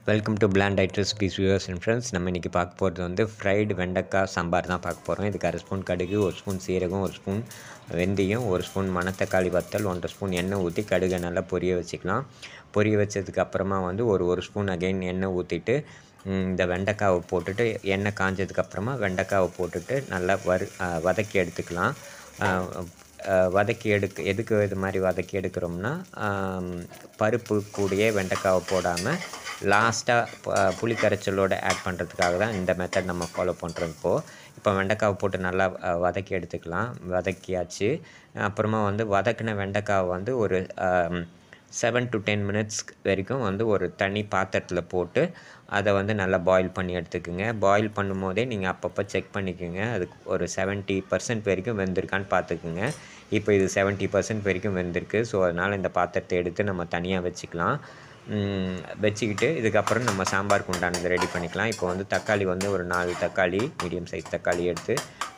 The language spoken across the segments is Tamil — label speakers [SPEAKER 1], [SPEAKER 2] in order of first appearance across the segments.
[SPEAKER 1] Welcome to plant tide recipes viewers and friends. நம்ம இன்றைக்கி பார்க்க போகிறது வந்து ஃப்ரைடு வெண்டைக்காய் சாம்பார் தான் பார்க்க போகிறோம். இதுக்கு 1 ஸ்பூன் கடுகு, 1 ஸ்பூன் சீரகம், 1 ஸ்பூன் வெந்தயம், 1 ஸ்பூன் மணத்தக்காளி வத்தல், 1 ஸ்பூன் எண்ணெய் ஊற்றி கடுகை நல்லா பொரிய வச்சுக்கலாம். பொரிய வச்சதுக்கு அப்புறமா வந்து ஒரு ஸ்பூன் அகைன் எண்ணெய் ஊற்றிட்டு இந்த வெண்டைக்காவை போட்டுட்டு எண்ணெய் காஞ்சதுக்கப்புறமா வெண்டைக்காவை போட்டுட்டு நல்லா வதக்கி எடுத்துக்கலாம். வதக்கி எதுக்கு இது மாதிரி வதக்கி எடுக்கிறோம்னா, பருப்பு கூடயே வெண்டைக்காவை போடாமல் லாஸ்ட்டாக புளி கரைச்சலோடு ஆட் பண்ணுறதுக்காக தான் இந்த மெத்தட் நம்ம ஃபாலோ பண்ணுறோம். இப்போ வெண்டைக்காவை போட்டு நல்லா வதக்கி எடுத்துக்கலாம். வதக்கியாச்சு. அப்புறமா வந்து வதக்கின வெண்டைக்காவை வந்து ஒரு 7 to 10 மினிட்ஸ் வரைக்கும் வந்து ஒரு தனி பாத்திரத்தில் போட்டு அதை வந்து நல்லா பாயில் பண்ணி எடுத்துக்குங்க. பாயில் பண்ணும்போதே நீங்கள் அப்பப்போ செக் பண்ணிக்கோங்க. அதுக்கு ஒரு 70% வரைக்கும் வெந்திருக்கான்னு பார்த்துக்குங்க. இப்போ இது 70% வரைக்கும் வெந்திருக்கு. ஸோ அதனால் இந்த பாத்திரத்தை எடுத்து நம்ம தனியாக வச்சுக்கிட்டு இதுக்கப்புறம் நம்ம சாம்பாருக்கு உண்டானது ரெடி பண்ணிக்கலாம். இப்போ வந்து தக்காளி வந்து ஒரு 4 தக்காளி, மீடியம் சைஸ் தக்காளி எடுத்து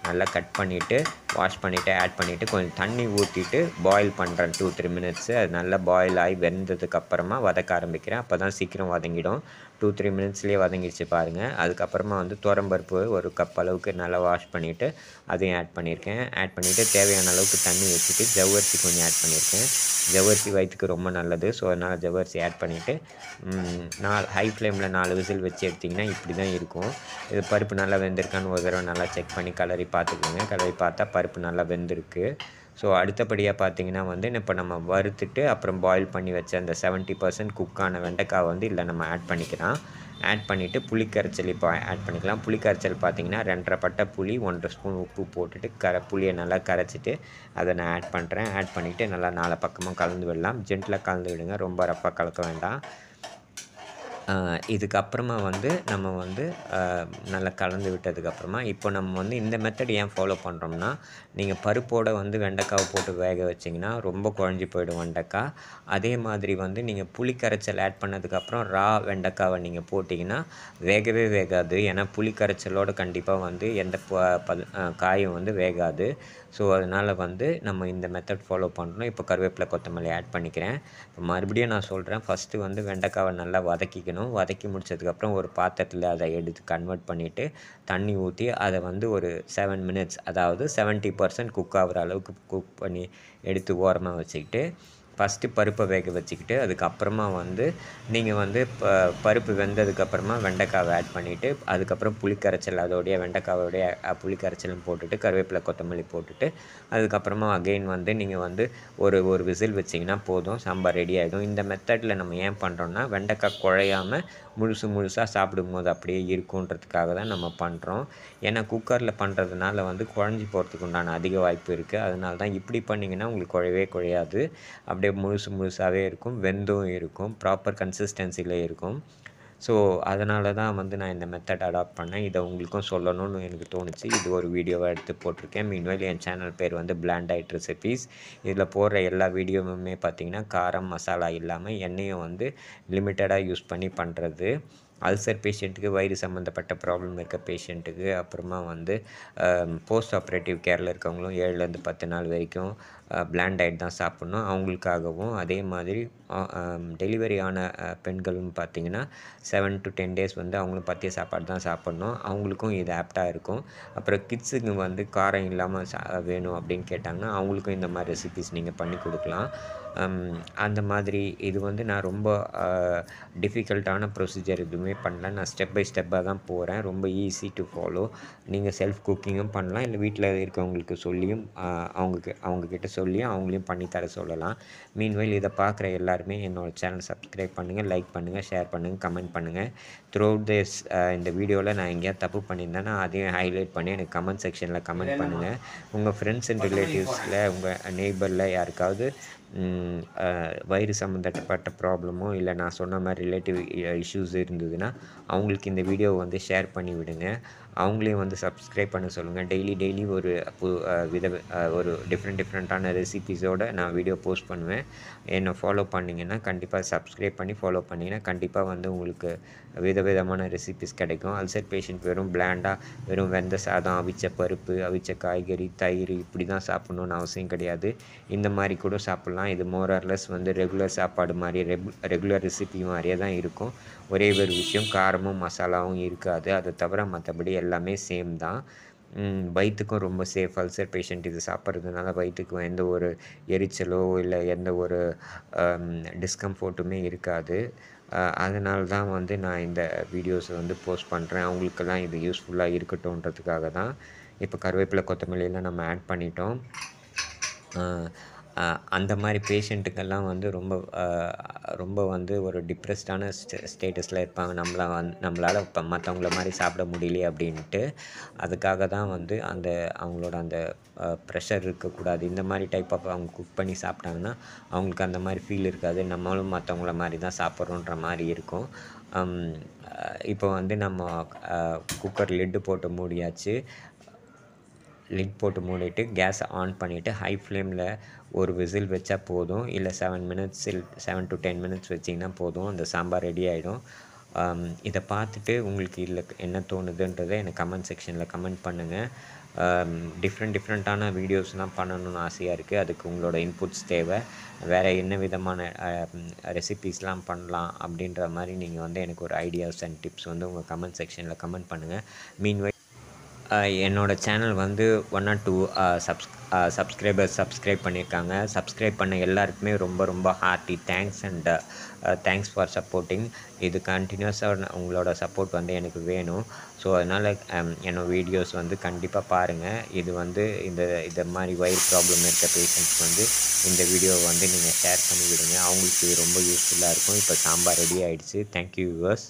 [SPEAKER 1] நல்லா கட் பண்ணிவிட்டு வாஷ் பண்ணிவிட்டு ஆட் பண்ணிவிட்டு கொஞ்சம் தண்ணி ஊற்றிட்டு பாயில் பண்ணுறேன் 2-3 மினிட்ஸு. அது நல்லா பாயில் ஆகி வெந்ததுக்கப்புறமா வதக்க ஆரம்பிக்கிறேன். அப்போ தான் சீக்கிரம் வதங்கிடும். 2-3 மினிட்ஸ்லேயே வதங்கிடுச்சு பாருங்கள். அதுக்கப்புறமா வந்து துவரம்பருப்பு ஒரு கப் அளவுக்கு நல்லா வாஷ் பண்ணிவிட்டு அதையும் ஆட் பண்ணியிருக்கேன். ஆட் பண்ணிவிட்டு தேவையான அளவுக்கு தண்ணி வச்சுட்டு ஜவ்வரிசி கொஞ்சம் ஆட் பண்ணியிருக்கேன். ஜவ்வரிசி வயிற்றுக்கு ரொம்ப நல்லது. ஸோ அதனால் ஜவ்வரிசி ஆட் பண்ணிவிட்டு ஹை ஃப்ளேமில் 4 விசில் வச்சு எடுத்திங்கன்னா இப்படி தான் இருக்கும். இது பருப்பு நல்லா வெந்திருக்கான்னு ஒரு தடவை நல்லா செக் பண்ணி கலரி பார்த்துக்குங்க. கலரி பார்த்தா பருப்பு நல்லா வெந்திருக்கு. ஸோ அடுத்தபடியாக பார்த்தீங்கன்னா வந்து இப்போ நம்ம வறுத்துட்டு அப்புறம் பாயில் பண்ணி வச்ச அந்த 70% குக்கான வெண்டைக்காய் வந்து இதில் நம்ம ஆட் பண்ணிக்கலாம். ஆட் பண்ணிவிட்டு புளிக்கரைச்சல் இப்போ ஆட் பண்ணிக்கலாம். புளிக்கரைச்சல் பார்த்தீங்கன்னா 2.5 பட்டை புளி, 1 ஸ்பூன் உப்பு போட்டுட்டு புளியை நல்லா கரைச்சிட்டு அதை நான் ஆட் பண்ணுறேன். ஆட் பண்ணிவிட்டு நல்லா 4 பக்கமும் கலந்து விடலாம். ஜென்டிலாக கலந்து விடுங்க, ரொம்ப ரஃப்பாக கலக்க வேண்டாம். இதுக்கப்புறமா வந்து நம்ம வந்து நல்லா கலந்து விட்டதுக்கப்புறமா இப்போ நம்ம வந்து இந்த மெத்தட் ஏன் ஃபாலோ பண்ணுறோம்னா, நீங்கள் பருப்போடு வந்து வெண்டைக்காவை போட்டு வேக வச்சிங்கன்னா ரொம்ப குழஞ்சி போயிடும் வெண்டைக்காய். அதே மாதிரி வந்து நீங்கள் புளி கரைச்சல் ஆட் பண்ணதுக்கப்புறம் வெண்டைக்காவை நீங்கள் போட்டிங்கன்னா வேகவே வேகாது. ஏன்னா புளி கரைச்சலோடு கண்டிப்பாக வந்து எந்த காயும் வந்து வேகாது. ஸோ அதனால் வந்து நம்ம இந்த மெத்தட் ஃபாலோ பண்ணுறோம். இப்போ கருவேப்பிலை, கொத்தமல்லி ஆட் பண்ணிக்கிறேன். இப்போ மறுபடியும் நான் சொல்கிறேன், ஃபஸ்ட்டு வந்து வெண்டைக்காவை நல்லா வதக்கிக்கணும். வதக்கி முடிச்சதுக்கப்புறம் ஒரு பாத்திரத்தில் அதை எடுத்து கன்வெர்ட் பண்ணிவிட்டு தண்ணி ஊற்றி அதை வந்து ஒரு 7 மினிட்ஸ், அதாவது 70% குக் ஆகிற அளவுக்கு குக் பண்ணி எடுத்து ஓரமாக வச்சுக்கிட்டு ஃபஸ்ட்டு பருப்பை வேக வச்சுக்கிட்டு அதுக்கப்புறமா வந்து நீங்கள் வந்து பருப்பு வெந்ததுக்கப்புறமா வெண்டைக்காவை ஆட் பண்ணிவிட்டு அதுக்கப்புறம் புளிக்கரைச்சல் அதோடைய வெண்டைக்காவோடைய புளிக்கரைச்சலும் போட்டுட்டு கருவேப்பிலை, கொத்தமல்லி போட்டுட்டு அதுக்கப்புறமா அகெயின் வந்து நீங்கள் வந்து ஒரு விசில் வச்சிங்கன்னா போதும், சாம்பார் ரெடி ஆகிடும். இந்த மெத்தடில் நம்ம ஏன் பண்ணுறோன்னா, வெண்டைக்காய் குழையாமல் முழுசாக சாப்பிடும்போது அப்படியே இருக்குன்றதுக்காக தான் நம்ம பண்ணுறோம். ஏன்னா குக்கரில் பண்ணுறதுனால வந்து குழஞ்சி போகிறதுக்கு உண்டான அதிக வாய்ப்பு இருக்குது. அதனால தான் இப்படி பண்ணிங்கன்னா உங்களுக்கு குழையவே குழையாது. அப்படியே முழுசாகவே இருக்கும், வெந்தும் இருக்கும், ப்ராப்பர் கன்சிஸ்டன்சியில் இருக்கும். ஸோ அதனால தான் வந்து நான் இந்த மெத்தட் அடாப்ட் பண்ணேன். இதை உங்களுக்கும் சொல்லணும்னு எனக்கு தோணுச்சு. இது ஒரு வீடியோவாக எடுத்து போட்டிருக்கேன். மீன்வேல் என் சேனல் பேர் வந்து பிளாண்ட் டைட் ரெசிபீஸ். இதில் போடுற எல்லா வீடியோவுமே பார்த்திங்கன்னா காரம் மசாலா இல்லாமல் எண்ணெயும் வந்து லிமிட்டடாக யூஸ் பண்ணி பண்ணுறது. அல்சர் பேஷண்ட்டுக்கு, வயிறு சம்மந்தப்பட்ட ப்ராப்ளம் இருக்க பேஷண்ட்டுக்கு, அப்புறமா வந்து போஸ்ட் ஆப்ரேட்டிவ் கேரில் இருக்கவங்களும் 7லேருந்து 10 நாள் வரைக்கும் பிளாண்ட் டயட் தான் சாப்பிட்ணும் அவங்களுக்காகவும். அதே மாதிரி டெலிவரி ஆன பெண்களும் பார்த்திங்கன்னா 7 to 10 டேஸ் வந்து அவங்களும் பத்திய சாப்பாடு தான் சாப்பிட்ணும். அவங்களுக்கும் இது ஆப்டாக இருக்கும். அப்புறம் கிட்ஸுக்கு வந்து காரம் இல்லாமல் வேணும் அப்படின்னு கேட்டாங்கன்னா அவங்களுக்கும் இந்த மாதிரி ரெசிபீஸ் நீங்கள் பண்ணி கொடுக்கலாம். அந்த மாதிரி இது வந்து நான் ரொம்ப டிஃபிகல்ட்டான ப்ரொசீஜர் எதுவுமே பண்ணல. நான் ஸ்டெப் பை ஸ்டெப்பாக தான் போகிறேன். ரொம்ப ஈஸி டு ஃபாலோ. நீங்கள் செல்ஃப் குக்கிங்கும் பண்ணலாம், இல்லை வீட்டில் இருக்கவங்களுக்கு சொல்லியும் அவங்கக்கிட்ட சொல்லியும் அவங்களையும் பண்ணித்தர சொல்லலாம். மீன்வைல் இதை பார்க்குற எல்லாருமே என்னோடய சேனல் சப்ஸ்கிரைப் பண்ணுங்கள், லைக் பண்ணுங்கள், ஷேர் பண்ணுங்கள், கமெண்ட் பண்ணுங்கள். த்ரூஅவுட் திஸ் இந்த வீடியோவில் நான் எங்கேயாவது தப்பு பண்ணியிருந்தேன்னா அதையும் ஹைலைட் பண்ணி எனக்கு கமெண்ட் செக்ஷனில் கமெண்ட் பண்ணுங்கள். உங்கள் ஃப்ரெண்ட்ஸ் அண்ட் ரிலேட்டிவ்ஸில் உங்கள் நெய்பரில் யாருக்காவது வயிறு சம்மந்தப்பட்ட ப்ராப்ளமோ இல்லை நான் சொன்ன மாதிரி ரிலேட்டிவ் இஷ்யூஸ் இருந்ததுன்னா அவங்களுக்கு இந்த வீடியோவை வந்து ஷேர் பண்ணி விடுங்க. அவங்களையும் வந்து சப்ஸ்கிரைப் பண்ண சொல்லுங்கள். டெய்லி ஒரு ஒரு டிஃப்ரெண்ட்டான ரெசிபீஸோடு நான் வீடியோ போஸ்ட் பண்ணுவேன். என்னை ஃபாலோ பண்ணிங்கன்னா கண்டிப்பாக சப்ஸ்கிரைப் பண்ணி ஃபாலோ பண்ணிங்கன்னா கண்டிப்பாக வந்து உங்களுக்கு விதவிதமான ரெசிபீஸ் கிடைக்கும். அல்சர் பேஷண்ட் வெறும் வெறும் வெந்த சாதம், அவிச்ச பருப்பு, அவிச்ச காய்கறி, தயிர் இப்படி தான் சாப்பிட்ணுன்னு அவசியம் கிடையாது. இந்த மாதிரி கூட சாப்பிட்லாம். இது மோர் ஆர் லெஸ் வந்து ரெகுலர் சாப்பாடு மாதிரி ரெகுலர் ரெசிபி மாதிரியே தான் இருக்கும். ஒரே ஒரு விஷயம் காரமும் மசாலாவும் இருக்காது. அதை தவிர மற்றபடி எல்லாமே சேம் தான். வயிற்றுக்கும் ரொம்ப சேஃப். அல்சர் பேஷண்ட் இது சாப்பிட்றதுனால வயிற்றுக்கு எந்த ஒரு எரிச்சலோ இல்லை எந்த ஒரு டிஸ்கம்ஃபோர்ட்டுமே இருக்காது. அதனால தான் வந்து நான் இந்த வீடியோஸை வந்து போஸ்ட் பண்ணுறேன். அவங்களுக்கெல்லாம் இது யூஸ்ஃபுல்லாக இருக்கட்டும்ன்றதுக்காக தான். இப்போ கருவேப்பிலை, கொத்தமல்லியெல்லாம் நம்ம ஆட் பண்ணிட்டோம். அந்த மாதிரி பேஷண்ட்டுக்கெல்லாம் வந்து ரொம்ப வந்து ஒரு டிப்ரெஸ்டான ஸ்டேட்டஸில் இருப்பாங்க. நம்மளால் இப்போ மற்றவங்கள மாதிரி சாப்பிட முடியலையே அப்படின்ட்டு. அதுக்காக தான் வந்து அவங்களோட அந்த ப்ரெஷர் இருக்கக்கூடாது. இந்த மாதிரி டைப் ஆஃப் அவங்க குக் பண்ணி சாப்பிட்டாங்கன்னா அவங்களுக்கு அந்த மாதிரி ஃபீல் இருக்காது. நம்மளும் மற்றவங்கள மாதிரி தான் சாப்பிட்றோன்ற மாதிரி இருக்கும். இப்போ வந்து நம்ம குக்கர் லிட்டு போட்டு மூடியாச்சு. லிட் போட்டு மூடிட்டு கேஸை ஆன் பண்ணிவிட்டு ஹை ஃப்ளேமில் ஒரு விசில் வச்சா போதும். இல்லை 7 to 10 மினிட்ஸ் வச்சிங்கன்னா போதும். அந்த சாம்பார் ரெடி ஆகிடும். இதை பார்த்துட்டு உங்களுக்கு இதில் என்ன தோணுதுன்றதை எனக்கு கமெண்ட் செக்ஷனில் கமெண்ட் பண்ணுங்கள். டிஃப்ரெண்ட்டான வீடியோஸ்லாம் பண்ணணும்னு ஆசையாக இருக்குது. அதுக்கு உங்களோட இன்புட்ஸ் தேவை. வேறு என்ன விதமான ரெசிபீஸ்லாம் பண்ணலாம் அப்படின்ற மாதிரி நீங்கள் வந்து எனக்கு ஒரு ஐடியாஸ் அண்ட் டிப்ஸ் வந்து உங்கள் கமெண்ட் செக்ஷனில் கமெண்ட் பண்ணுங்கள். மீன்வைல் என்னோடய சேனல் வந்து 1 or 2 சப்ஸ்கிரைபர்ஸ் சப்ஸ்கிரைப் பண்ணியிருக்காங்க. சப்ஸ்கிரைப் பண்ண எல்லாருக்குமே ரொம்ப hearty thanks and thanks for supporting. இது கண்டினியூஸாக உங்களோட சப்போர்ட் வந்து எனக்கு வேணும். ஸோ அதனால் என்னோடய வீடியோஸ் வந்து கண்டிப்பாக பாருங்கள். இது வந்து இந்த மாதிரி வயிறு ப்ராப்ளம் இருக்க பேஷண்ட்ஸ்க்கு வந்து இந்த வீடியோவை வந்து நீங்கள் ஷேர் பண்ணி விடுங்க. அவங்களுக்கு இது ரொம்ப யூஸ்ஃபுல்லாக இருக்கும். இப்போ சாம்பார் ரெடி ஆகிடுச்சு. Thank you viewers.